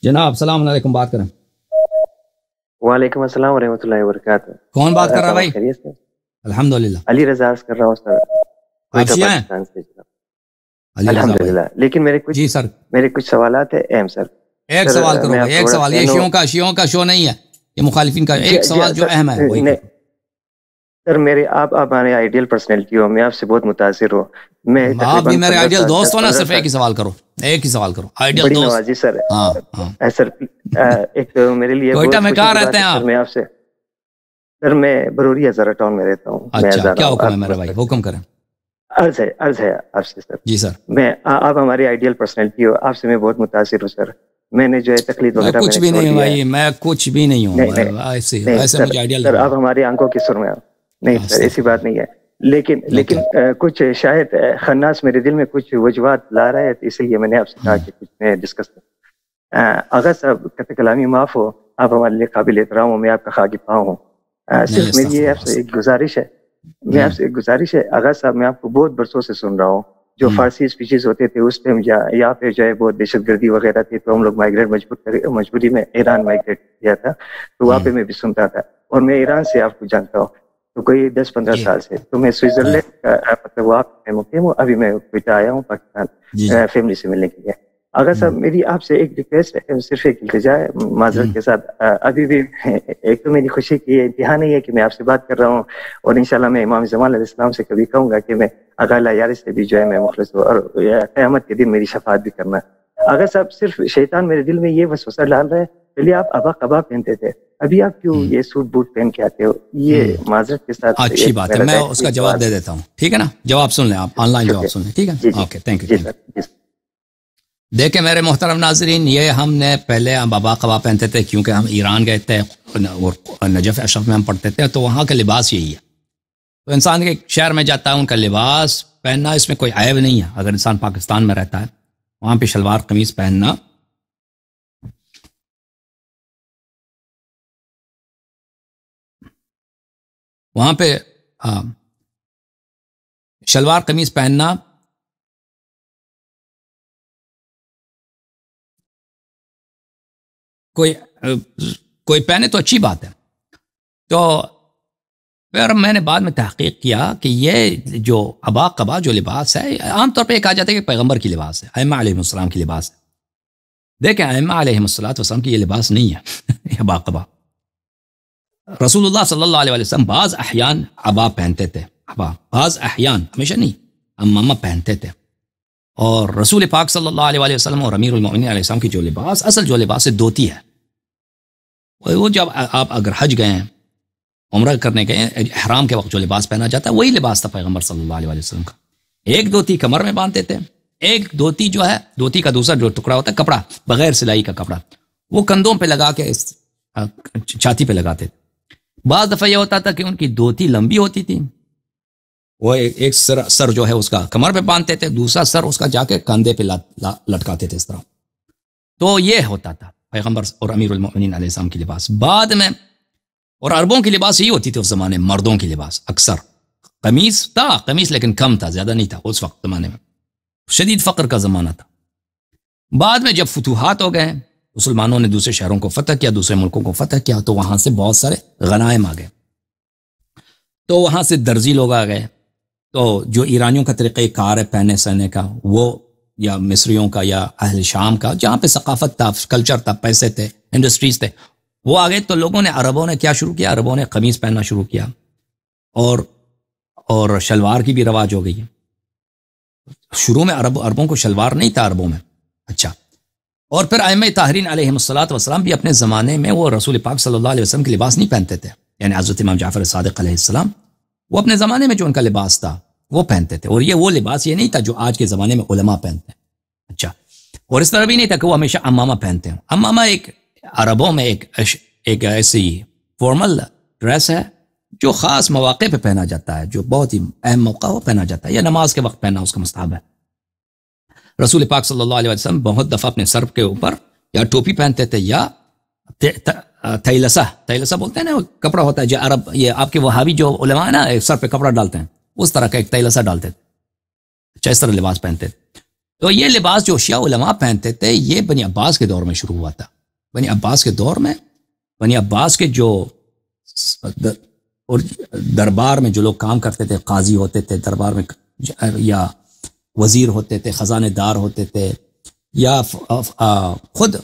جناب السلام علیکم، بات کریں. وعلیکم السلام ورحمۃ اللہ وبرکاتہ. کون بات کر رہا ہے بھائی؟ خیریت سے؟ الحمدللہ. علی رضا عرض کر رہا ہوں سر. آپ شیعہ ہیں؟ علی رضا بھائی. الحمدللہ. لیکن جی سر، میرے کچھ سوالات ہیں اہم سر. ایک سوال کرو بھائی، ایک سوال. یہ شیعوں کا شو نہیں ہے، یہ مخالفین کا. ایک سوال جو اہم ہے وہی. سر میرے آپ ہمارے آئیڈیل پرسنالٹی ہو، میں آپ سے بہت متاثر ہوں. میں آپ بھی میرے آئیڈیل دوست ہو نا، صرف ایک ہی سوال کرو، ایک ہی سوال کرو. آئیڈیل دوست. نوازی سر. ہاں سر ایک میرے لیے کوئٹہ میں کہاں رہتے ہیں آپ؟ میں آپ سے سر میں بروری ہزارہ ٹاؤن میں رہتا ہوں. اچھا، کیا حکم ہے میرا بھائی؟ حکم کریں. عرض ہے آپ سے سر. جی سر. میں آپ ہماری آئیڈیل پرسنالٹی ہو، آپ سے میں بہت متاثر ہوں سر. میں نے جو ہے تقلید وغیرہ کچھ بھی نہیں بھائی، میں کچھ بھی نہیں ہوں ایسے مجھے آئیڈیل. سر آپ ہماری آنکھوں کی سرمایہ. نہیں سر ایسی بات نہیں ہے، لیکن کچھ شاید خناس میرے دل میں کچھ وجوہات لا رہا ہے، اس لیے میں نے آپ سے کہا کہ کچھ میں ڈسکس کروں. آغا صاحب قطع کلامی معاف ہو، آپ ہمارے لیے قابل احترام ہوں، میں آپ کا خاکی پاؤں ہوں. صرف میری یہ آپ سے ایک گزارش ہے. آغا صاحب میں آپ کو بہت برسوں سے سن رہا ہوں. جو فارسی اسپیچز ہوتے تھے اس ٹائم یہاں پہ جو ہے بہت دہشت گردی وغیرہ تھی، تو ہم لوگ مجبوری میں ایران مائگریٹ کیا تھا، تو وہاں پہ میں بھی سنتا تھا. اور میں ایران سے آپ کو جانتا ہوں تو کوئی 10-15 سال سے. تو میں سوئٹزرلینڈ کا مطلب وہاں پہ مقیم ہوں. ابھی میں کوئٹہ آیا ہوں پاکستان فیملی سے ملنے کے لیے. آغا صاحب میری آپ سے ایک ریکویسٹ ہے، صرف ایک التجا ہے معذرت کے ساتھ. ابھی بھی ایک تو میری خوشی کی انتہا نہیں ہے کہ میں آپ سے بات کر رہا ہوں، اور انشاءاللہ میں امام زمان علیہ السلام سے کبھی کہوں گا کہ میں آغا یار سے بھی جو ہے میں مخلص ہوں، اور قیامت کے دن میری شفاعت بھی کرنا. آغا صاحب صرف شیطان میرے دل میں یہ وسوسہ ڈال رہا ہے، پہلے آپ ابا قبا پہنتے تھے، ابھی آپ کیوں یہ سوٹ بوٹ پہن کے آتے ہو؟ یہ معذرت کے ساتھ اچھی بات ہے، میں اس کا جواب دے دیتا ہوں. ٹھیک ہے نا، جواب سن لیں آپ، آن لائن جواب سن لیں. ٹھیک ہے، اوکے، تھینک یو. دیکھیں میرے محترم ناظرین، یہ ہم نے پہلے ابا قبا پہنتے تھے کیونکہ ہم ایران گئے تھے اور نجف اشرف میں ہم پڑھتے تھے، تو وہاں کا لباس یہی ہے. تو انسان کے شہر میں جاتا ہے ان کا لباس پہننا، اس میں کوئی عیب نہیں ہے. اگر انسان پاکستان میں رہتا ہے وہاں پہ شلوار قمیض پہننا وہاں پہ شلوار قمیض پہننا کوئی پہنے تو اچھی بات ہے. تو پھر میں نے بعد میں تحقیق کیا کہ یہ جو ابا قبا جو لباس ہے، عام طور پہ کہا جاتا ہے کہ پیغمبر کی لباس ہے، ائمہ علیہ السلام کی لباس ہے. دیکھیں ائمہ علیہ السلام کی یہ لباس نہیں ہے یہ ابا قبا. رسول اللہ صلی اللہ علیہ وسلم بعض احیان ابا پہنتے تھے، بعض احیان، ہمیشہ نہیں، امامہ پہنتے تھے. اور رسول پاک صلی اللہ علیہ وسلم اور امیر المؤمنین علیہ السلام کی جو لباس، اصل جو لباس ہے دھوتی ہے. وہ جب آپ اگر حج گئے ہیں، عمرہ کرنے گئے ہیں، احرام کے وقت جو لباس پہنا جاتا ہے وہی لباس تھا پیغمبر صلی اللہ علیہ وسلم کا. ایک دھوتی کمر میں باندھتے تھے، ایک دھوتی جو ہے، دھوتی کا دوسرا جو ٹکڑا ہوتا ہے کپڑا، بغیر سلائی کا کپڑا، وہ کندھوں پہ لگا کے چھاتی پہ لگاتے تھے. بعض دفعہ یہ ہوتا تھا کہ ان کی دھوتی لمبی ہوتی تھی، وہ ایک سر جو ہے اس کا کمر پہ باندھتے تھے، دوسرا سر اس کا جا کے کاندھے پہ لٹکاتے تھے اس طرح. تو یہ ہوتا تھا پیغمبر اور امیر المؤمنین علیہ السلام کی لباس. بعد میں اور عربوں کی لباس یہی ہوتی تھی اس زمانے میں، مردوں کی لباس اکثر قمیص تھا، قمیص لیکن کم تھا، زیادہ نہیں تھا اس وقت زمانے میں، شدید فقر کا زمانہ تھا. بعد میں جب فتوحات ہو گئے، مسلمانوں نے دوسرے شہروں کو فتح کیا، دوسرے ملکوں کو فتح کیا، تو وہاں سے بہت سارے غنائم آ گئے، تو وہاں سے درزی لوگ آ گئے. تو جو ایرانیوں کا طریقہ کار ہے پہنے سہنے کا، وہ یا مصریوں کا یا اہل شام کا، جہاں پہ ثقافت تھا، کلچر تھا، پیسے تھے، انڈسٹریز تھے، وہ آ گئے. تو لوگوں نے، عربوں نے کیا شروع کیا؟ عربوں نے قمیص پہننا شروع کیا، اور شلوار کی بھی رواج ہو گئی ہے. شروع میں عربوں کو شلوار نہیں تھا عربوں میں. اچھا، اور پھر ائمہ طاہرین علیہ السلام بھی اپنے زمانے میں وہ رسول پاک صلی اللہ علیہ وسلم کے لباس نہیں پہنتے تھے. یعنی حضرت امام جعفر صادق علیہ السلام، وہ اپنے زمانے میں جو ان کا لباس تھا وہ پہنتے تھے. اور یہ وہ لباس یہ نہیں تھا جو آج کے زمانے میں علماء پہنتے ہیں. اچھا، اور اس طرح بھی نہیں تھا کہ وہ ہمیشہ امامہ پہنتے ہیں. امامہ ایک عربوں میں ایک ایسی فارمل ڈریس ہے جو خاص مواقع پہ پہنا جاتا ہے، جو بہت ہی اہم موقع ہو پہنا جاتا ہے، یا نماز کے وقت پہننا اس کا مستحب ہے. رسول پاک صلی اللہ علیہ وسلم بہت دفعہ اپنے سر کے اوپر یا ٹوپی پہنتے تھے، یا تیلسہ بولتے ہیں نا، کپڑا ہوتا ہے جو عرب، یہ آپ کے وہابی جو علماء ہیں نا سر پہ کپڑا ڈالتے ہیں، اس طرح کا ایک تیلسہ ڈالتے تھے. اچھا، اس طرح لباس پہنتے تھے. تو یہ لباس جو شیعہ علماء پہنتے تھے یہ بنی عباس کے دور میں شروع ہوا تھا. بنی عباس کے دور میں بنی عباس کے جو اور دربار میں جو لوگ کام کرتے تھے، قاضی ہوتے تھے دربار میں، یا وزیر ہوتے تھے، خزانے دار ہوتے تھے، یا خود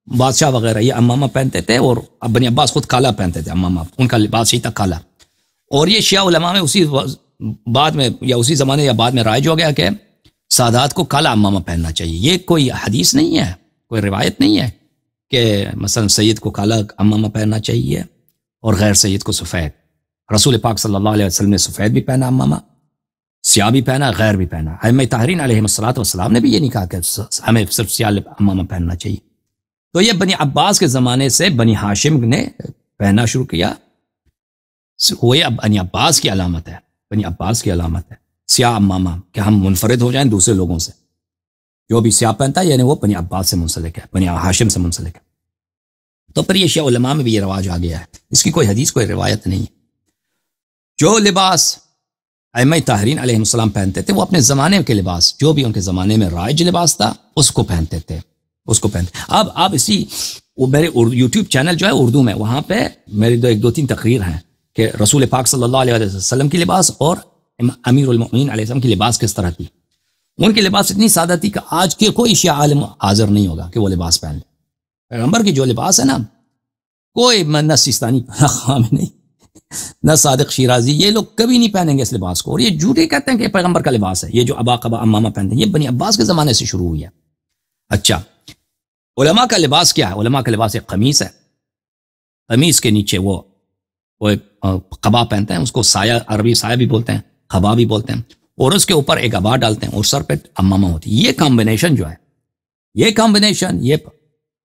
بادشاہ وغیرہ، یہ امامہ پہنتے تھے. اور بنی عباس خود کالا پہنتے تھے امامہ، ان کا لباس ہی تھا کالا. اور یہ شیعہ علماء میں اسی بعد میں یا اسی زمانے یا بعد میں رائج ہو گیا کہ سادات کو کالا امامہ پہننا چاہیے. یہ کوئی حدیث نہیں ہے، کوئی روایت نہیں ہے کہ مثلا سید کو کالا امامہ پہننا چاہیے اور غیر سید کو سفید. رسول پاک صلی اللہ علیہ وسلم نے سفید بھی پہنا امامہ، سیاہ بھی پہنا، غیر بھی پہنا. ائمہ طاہرین علیہم الصلوۃ والسلام نے بھی یہ نہیں کہا کہ ہمیں صرف سیاہ امامہ پہننا چاہیے. تو یہ بنی عباس کے زمانے سے بنی ہاشم نے پہنا شروع کیا. وہ یہ بنی عباس کی علامت ہے، بنی عباس کی علامت ہے سیاہ امامہ، کہ ہم منفرد ہو جائیں دوسرے لوگوں سے. جو بھی سیاہ پہنتا ہے یعنی وہ بنی عباس سے منسلک ہے، بنی ہاشم سے منسلک ہے. تو پھر یہ شیعہ علماء میں بھی یہ رواج آ گیا ہے. اس کی کوئی حدیث، کوئی روایت نہیں. جو لباس ائمہ طاہرین علیہ السلام پہنتے تھے وہ اپنے زمانے کے لباس، جو بھی ان کے زمانے میں رائج لباس تھا اس کو پہنتے تھے، اس کو پہنتے. اب آپ اسی میرے یوٹیوب چینل جو ہے اردو میں، وہاں پہ میری دو تین تقریر ہیں کہ رسول پاک صلی اللہ علیہ وسلم کی لباس اور امیر المؤمنین علیہ السلام کی لباس کس طرح تھی. ان کی لباس اتنی سادہ تھی کہ آج کے کوئی شیعہ عالم حاضر نہیں ہوگا کہ وہ لباس پہن لے. پیغمبر کی جو لباس ہے نا، کوئی نہ سیستانی خام نہیں، نہ صادق شیرازی، یہ لوگ کبھی نہیں پہنیں گے اس لباس کو. اور یہ جھوٹے کہتے ہیں کہ پیغمبر کا لباس ہے. یہ جو ابا قبا امامہ پہنتے ہیں یہ بنی عباس کے زمانے سے شروع ہوئی ہے. اچھا، علماء کا لباس کیا ہے؟ علماء کا لباس ایک قمیص ہے. قمیص کے نیچے وہ قبا پہنتے ہیں، اس کو سایہ، عربی سایہ بھی بولتے ہیں، قبا بھی بولتے ہیں. اور اس کے اوپر ایک عبا ڈالتے ہیں اور سر پہ امامہ ہوتی ہے. یہ کمبینیشن جو ہے، یہ کمبینیشن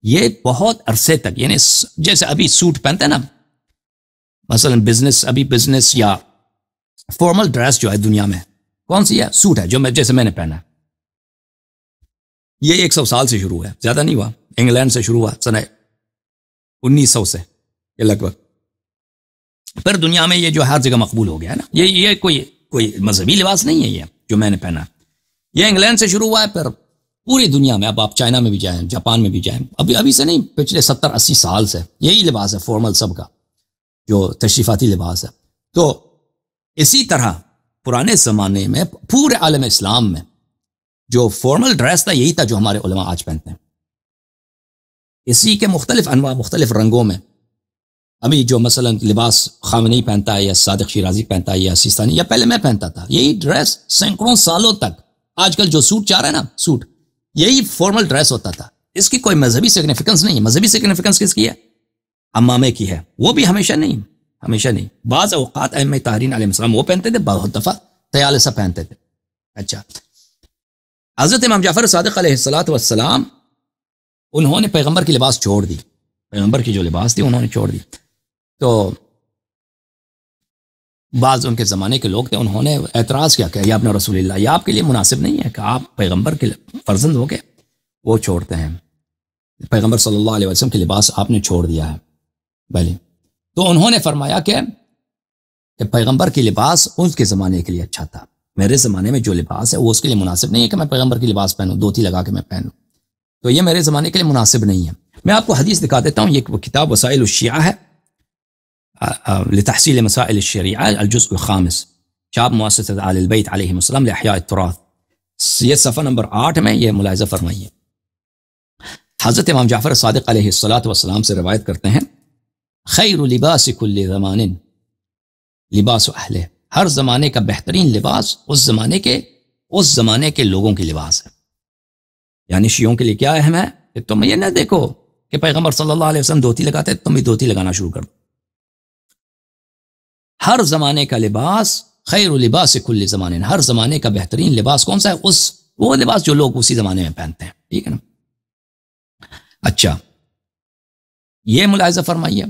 یہ بہت عرصے تک، یعنی جیسے ابھی سوٹ پہنتے ہیں نا، مثلا بزنس یا فارمل ڈریس جو ہے دنیا میں کون سی ہے؟ سوٹ ہے، جو جیسے میں نے پہنا ہے. یہ 100 سال سے شروع ہے، زیادہ نہیں ہوا. انگلینڈ سے شروع ہوا سنہ 1900 سے یہ لگ بھگ. پھر دنیا میں یہ جو ہر جگہ مقبول ہو گیا ہے نا. یہ کوئی مذہبی لباس نہیں ہے. یہ جو میں نے پہنا ہے یہ انگلینڈ سے شروع ہوا ہے، پھر پوری دنیا میں. اب آپ چائنا میں بھی جائیں، جاپان میں بھی جائیں، ابھی سے نہیں، پچھلے 70-80 سال سے یہی لباس ہے فارمل سب کا، جو تشریفاتی لباس ہے. تو اسی طرح پرانے زمانے میں پورے عالم اسلام میں جو فارمل ڈریس تھا یہی تھا جو ہمارے علماء آج پہنتے ہیں. اسی کے مختلف انواع، مختلف رنگوں میں. ابھی جو مثلا لباس خامنئی پہنتا ہے یا صادق شیرازی پہنتا ہے یا سیستانی، یا پہلے میں پہنتا تھا، یہی ڈریس سینکڑوں سالوں تک. آج کل جو سوٹ چاہ رہا ہے نا، سوٹ، یہی فارمل ڈریس ہوتا تھا. اس کی کوئی مذہبی سگنیفیکنس نہیں ہے. مذہبی سگنیفیکنس کس کی ہے؟ امامے کی ہے. وہ بھی ہمیشہ نہیں. بعض اوقات ائمہ طاہرین علیہ السلام وہ پہنتے تھے، بہت دفعہ طیالسہ پہنتے تھے. اچھا، حضرت امام جعفر صادق علیہ الصلوۃ والسلام انہوں نے پیغمبر کی لباس چھوڑ دی. پیغمبر کی جو لباس تھی انہوں نے چھوڑ دی. تو بعض ان کے زمانے کے لوگ تھے، انہوں نے اعتراض کیا کہ یا ابن رسول اللہ، یہ آپ کے لیے مناسب نہیں ہے کہ آپ پیغمبر کے فرزند ہو کے وہ چھوڑتے ہیں. پیغمبر صلی اللہ علیہ وسلم کے لباس آپ نے چھوڑ دیا ہے. بھلے تو انہوں نے فرمایا کہ پیغمبر کی لباس ان کے زمانے کے لیے اچھا تھا. میرے زمانے میں جو لباس ہے وہ اس کے لیے مناسب نہیں ہے کہ میں پیغمبر کی لباس پہنوں، دھوتی لگا کے میں پہنوں. تو یہ میرے زمانے کے لیے مناسب نہیں ہے. میں آپ کو حدیث دکھا دیتا ہوں. یہ کتاب وسائل الشیعہ ہے، لتحصیل مسائل الشریعہ، الجزء الخامس، چاپ مؤسسۃ آل البیت علیہم السلام لاحیاء التراث. یہ صفحہ نمبر 8 میں یہ ملاحظہ فرمائیے. حضرت امام جعفر صادق علیہ الصلوۃ والسلام سے روایت کرتے ہیں، خیر لباس کل زمان لباس اہلہ. ہر زمانے کا بہترین لباس اس زمانے کے لوگوں کی لباس ہے. یعنی شیعوں کے لیے کیا اہم ہے کہ تم یہ نہ دیکھو کہ پیغمبر صلی اللہ علیہ وسلم دھوتی لگاتے، تم بھی دھوتی لگانا شروع کر دو. ہر زمانے کا لباس، خیر لباس کل زمان، ہر زمانے کا بہترین لباس کون سا ہے؟ وہ لباس جو لوگ اسی زمانے میں پہنتے ہیں. ٹھیک ہے نا؟ اچھا، یہ ملاحظہ فرمائیے.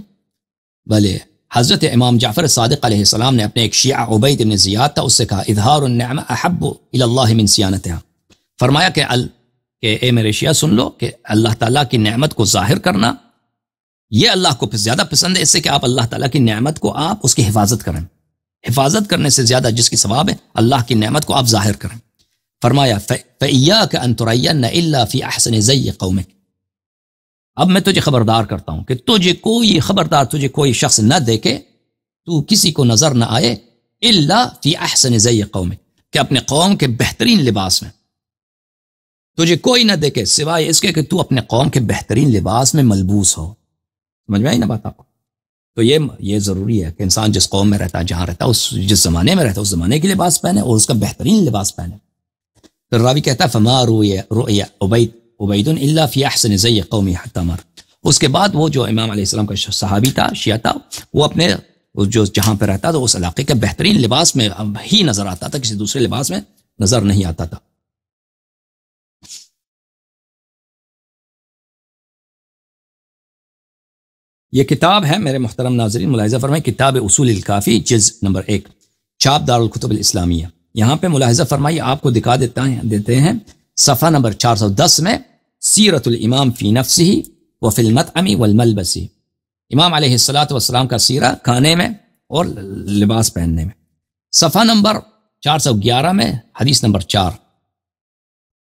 بھلے حضرت امام جعفر صادق علیہ السلام نے اپنے ایک شیعہ عبید بن زیاد تھا، اس سے کہا اظہار النعمہ احب الی اللہ من صیانتها. فرمایا کہ اے میرے شیعہ سن لو کہ اللہ تعالیٰ کی نعمت کو ظاہر کرنا یہ اللہ کو زیادہ پسند ہے اس سے کہ آپ اللہ تعالیٰ کی نعمت کو آپ اس کی حفاظت کریں. حفاظت کرنے سے زیادہ جس کی ثواب ہے اللہ کی نعمت کو آپ ظاہر کریں. فرمایا فَإِيَّاكَ أَن تُرَيَّنَّ إِلَّا فِي أَحْسَنِ زَيِّ قَوْمِكَ، اب میں تجھے خبردار کرتا ہوں کہ تجھے کوئی شخص نہ دیکھے، تو کسی کو نظر نہ آئے، الا فی احسن زی قومک، کہ اپنے قوم کے بہترین لباس میں تجھے کوئی نہ دیکھے سوائے اس کے کہ تو اپنے قوم کے بہترین لباس میں ملبوس ہو. سمجھ میں آئی نا بات آپ کو؟ تو یہ ضروری ہے کہ انسان جس قوم میں رہتا ہے، جہاں رہتا ہے، جس زمانے میں رہتا ہے، اس زمانے کے لباس پہنے اور اس کا بہترین لباس پہنے. پھر راوی کہتا ہے فما رؤی عبید الا فی احسن زی قومی حتی مر. اس کے بعد وہ جو امام علیہ السلام کا صحابی تھا، شیعہ تھا، وہ اپنے جو جہاں پہ رہتا تھا اس علاقے کے بہترین لباس میں ہی نظر آتا تھا، کسی دوسرے لباس میں نظر نہیں آتا تھا. یہ کتاب ہے میرے محترم ناظرین، ملاحظہ فرمائیں، کتاب اصول الکافی جزء نمبر 1، چھاپ دارالکتب الاسلامیہ. یہاں پہ ملاحظہ فرمائیے، آپ کو دکھا دیتے ہیں صفحہ نمبر 410 میں سیرت الامام فی نفسہ وفی المطعم والملبس، امام علیہ السلام کا سیرہ کھانے میں اور لباس پہننے میں. صفحہ نمبر 411 میں حدیث نمبر 4،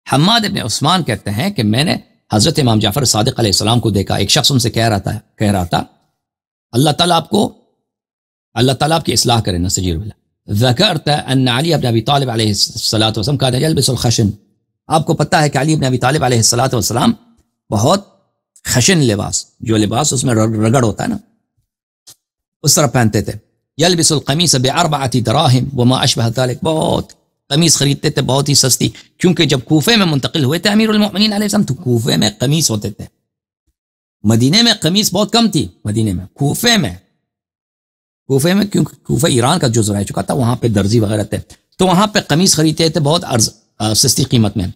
حماد ابن عثمان کہتے ہیں کہ میں نے حضرت امام جعفر صادق علیہ السلام کو دیکھا، ایک شخص ان سے کہہ رہا تھا اللہ تعالیٰ آپ کی اصلاح کرے، نسجیر باللہ. ذکرت ان علی ابن ابی طالب علیہ السلام کان یلبس الخشن، آپ کو پتہ ہے کہ علی ابن ابی طالب علیہ السلام بہت خشن لباس، جو لباس اس میں رگڑ ہوتا ہے نا، اس طرح پہنتے تھے. یلبس القمیص باربعۃ دراہم وما اشبہ ذلک، بہت قمیص خریدتے تھے بہت ہی سستی، کیونکہ جب کوفے میں منتقل ہوئے تھے امیر المؤمنین علیہ السلام تو کوفے میں قمیص ہوتے تھے. مدینے میں قمیص بہت کم تھی، مدینے میں، کوفے میں کیونکہ کوفہ ایران کا جزو رہ چکا تھا، وہاں پہ درزی وغیرہ تھے، تو وہاں پہ قمیص خریدتے تھے بہت سستی قیمت میں.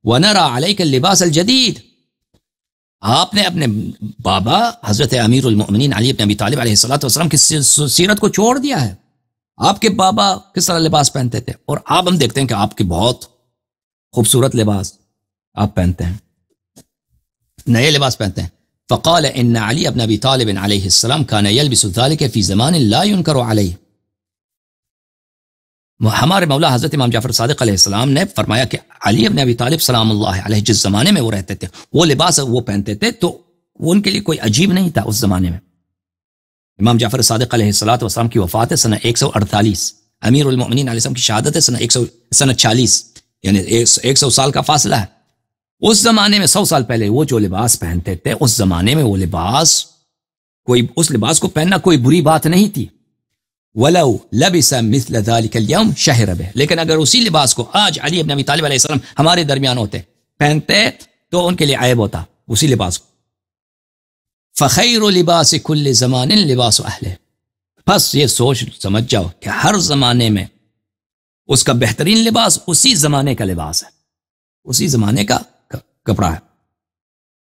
وَنَرَى عَلَيْكَ اللِّبَاسَ الْجَدِيدَ، آپ نے اپنے بابا حضرت امیر المؤمنین علی بن ابی طالب علیہ السلام کی سیرت کو چھوڑ دیا ہے. آپ کے بابا کس طرح لباس پہنتے تھے، اور آپ ہم دیکھتے ہیں کہ آپ کے بہت خوبصورت لباس آپ پہنتے ہیں، نئے لباس پہنتے ہیں. فقال ان علی ابن ابی طالب علیہ السلام كان يلبس ذلك في زمان لا ينكر عليه، ہمارے مولا حضرت امام جعفر صادق علیہ السلام نے فرمایا کہ علی ابن ابی طالب سلام اللہ علیہ جس زمانے میں وہ رہتے تھے، وہ لباس وہ پہنتے تھے تو وہ ان کے لیے کوئی عجیب نہیں تھا اس زمانے میں. امام جعفر صادق علیہ السلام کی وفات ہے سنہ 148، امیر المؤمنین علیہ السلام کی شہادت ہے سنہ 40، یعنی 100 سال کا فاصلہ ہے. اس زمانے میں 100 سال پہلے وہ جو لباس پہنتے تھے، اس زمانے میں وہ لباس اس لباس کو پہننا کوئی بری بات نہیں تھی. وَلَوْ لَبِسَ مِثْلَ ذَلِكَ الْيَوْمِ شَهِرَ بِهِ، لیکن اگر اسی لباس کو آج علی ابن ابی طالب علیہ السلام ہمارے درمیان ہوتے پہنتے تو ان کے لیے عیب ہوتا اسی لباس کو. فَخَيْرُ لِبَاسِ كُلِّ زَمَانٍ لِبَاسُ أَهْلِهِ، بس یہ سوچ سمجھ جاؤ کہ ہر زمانے میں اس کا بہترین لباس اسی زمانے کا لباس ہے، اسی زمانے کا کپڑا ہے.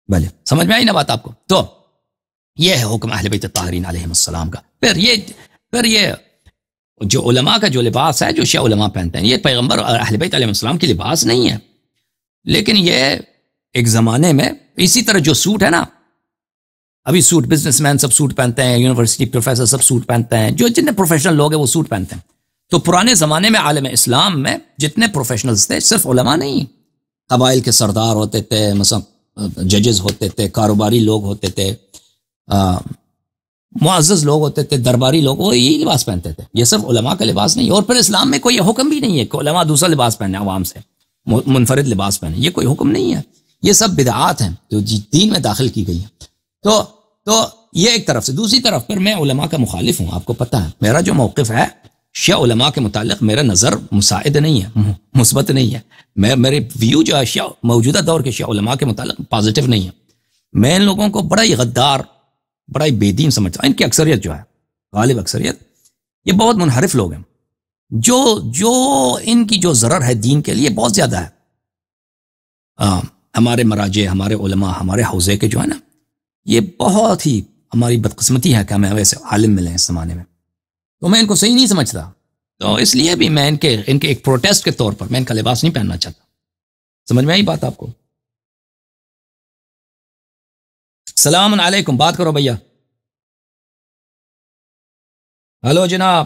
بھلے سمجھ میں آئی نا بات آپ کو؟ تو یہ ہے حکم اہل بیت الطاہرین علیہم السلام کا. پھر یہ جو علماء کا جو لباس ہے، جو شیعہ علماء پہنتے ہیں، یہ پیغمبر اور اہل بیت علیہ السلام کی لباس نہیں ہے، لیکن یہ ایک زمانے میں اسی طرح جو سوٹ ہے نا، ابھی سوٹ بزنس مین سب سوٹ پہنتے ہیں، یونیورسٹی پروفیسر سب سوٹ پہنتے ہیں، جو جتنے پروفیشنل لوگ ہیں وہ سوٹ پہنتے ہیں. تو پرانے زمانے میں عالم اسلام میں جتنے پروفیشنلز تھے، صرف علماء نہیں، قبائل کے سردار ہوتے تھے، مثلا ججز ہوتے تھے، کاروباری لوگ ہوتے تھے، معزز لوگ ہوتے تھے، درباری لوگ، وہ یہی لباس پہنتے تھے. یہ صرف علماء کا لباس نہیں. اور پھر اسلام میں کوئی حکم بھی نہیں ہے کہ علماء دوسرا لباس پہنے، عوام سے منفرد لباس پہنے، یہ کوئی حکم نہیں ہے. یہ سب بدعات ہیں جو دین میں داخل کی گئی ہیں. تو یہ ایک طرف سے. دوسری طرف پھر میں علماء کا مخالف ہوں، آپ کو پتہ ہے میرا جو موقف ہے شیعہ علماء کے متعلق، میرا نظر مساعد نہیں ہے، مثبت نہیں ہے. میرے ویو جو ہے شیعہ موجودہ دور کے شیعہ علماء کے متعلق پازیٹیو نہیں ہے. میں ان لوگوں کو بڑا ہی غدار، بڑا ہی بے دین سمجھتا ہوں. ان کی اکثریت جو ہے، غالب اکثریت، یہ بہت منحرف لوگ ہیں. جو ان کی جو ضرر ہے دین کے لیے بہت زیادہ ہے. ہمارے مراجع، ہمارے علماء، ہمارے حوزے کے جو ہے نا، یہ بہت ہی ہماری بدقسمتی ہے کہ ہمیں ویسے عالم ملے اس زمانے میں. تو میں ان کو صحیح نہیں سمجھتا، تو اس لیے بھی میں ان کے ایک پروٹیسٹ کے طور پر میں ان کا لباس نہیں پہننا چاہتا. سمجھ میں آئی بات آپ کو؟ السلام علیکم، بات کرو بھیا. ہلو جناب.